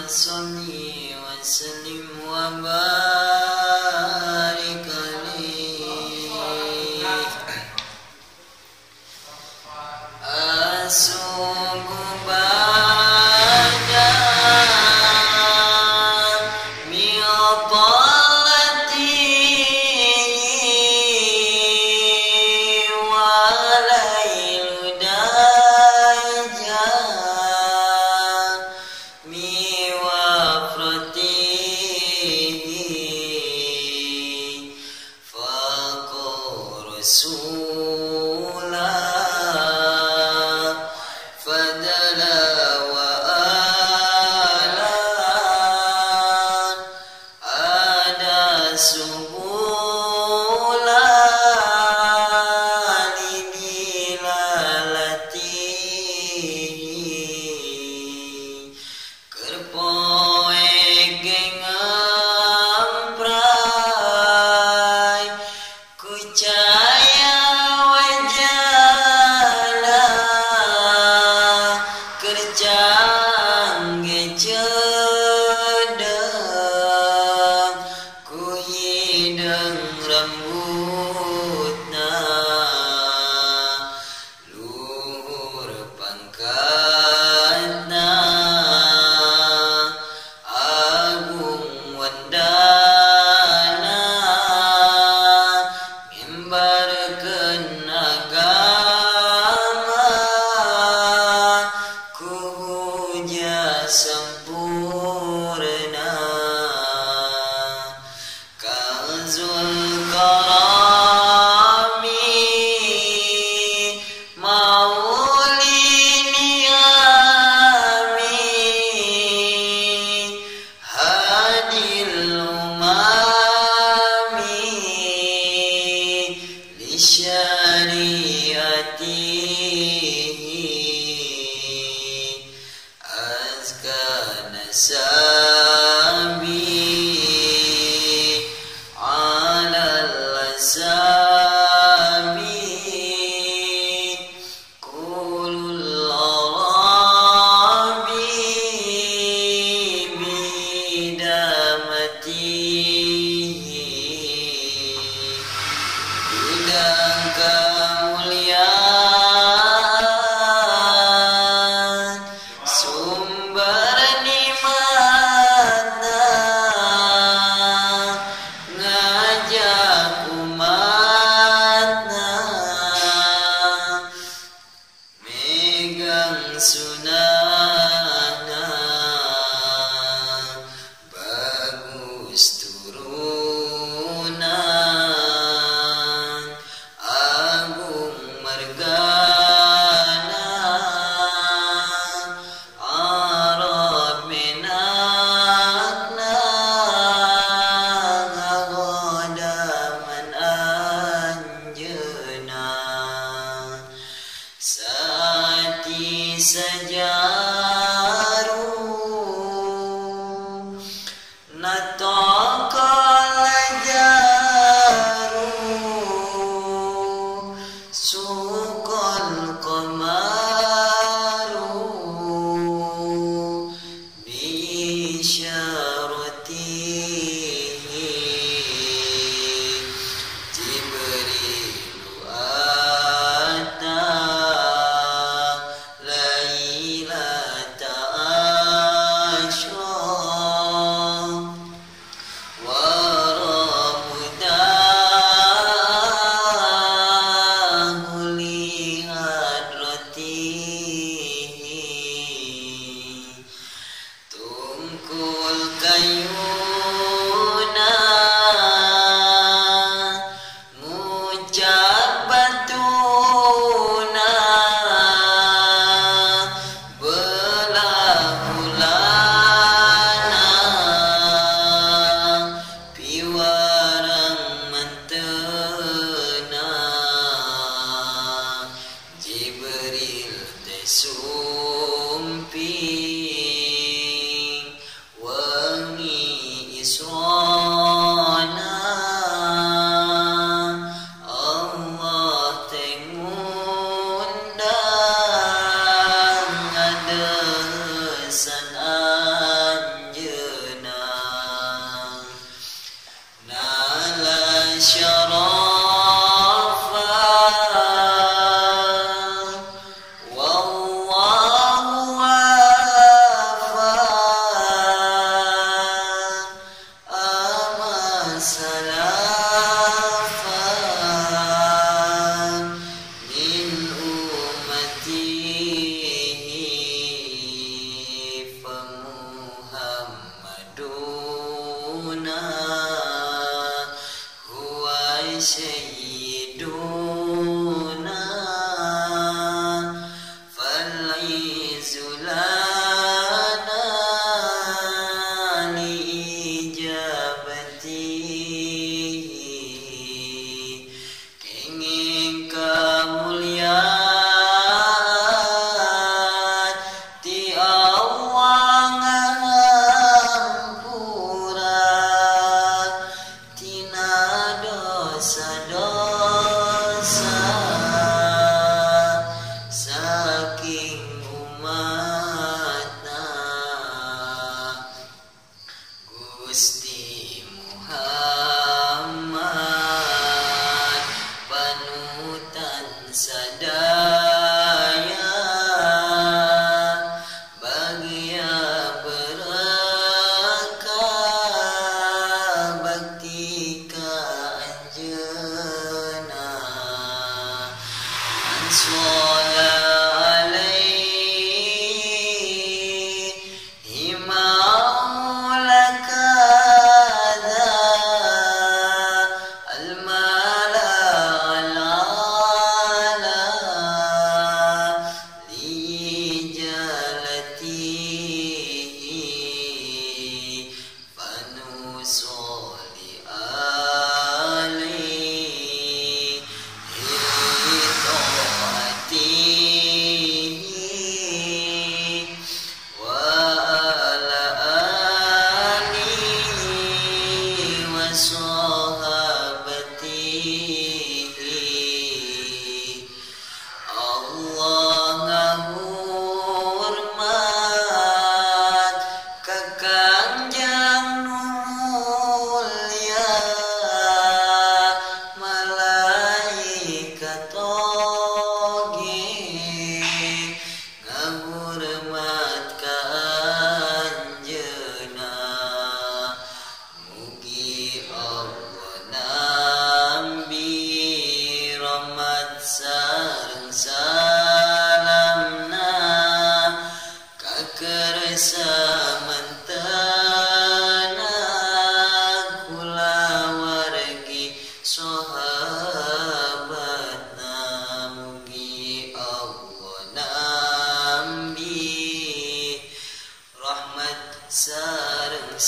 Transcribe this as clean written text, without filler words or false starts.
salli wa sallim wa barik alaihi. Asungguh banyak mi'talati walailu daja mi'wafratihi faqur rasulah fadala wa ala ada subula lidilalatihi kerpoe gengamprai kucaya wajala kerjang gecedeng ku hideng rambutna luhur pangkatna agung wandana mimbarkeun agama ku puja sempurna kanzul karami mauliniami hadil umami li syariatihi azka nasabi alal asabi kulul arabi bidamatihi bidang kemuliaan sumber nikmatna ngajak umatna megang sunana bagus turunan agung margana Arab menakna godaman anjeuna saati sajaru nataqal jaru suqal qamaru bisyaratihi Jibrilu ata laila samantana kula wargi sahabatna mugi Allah nambi rahmat sareng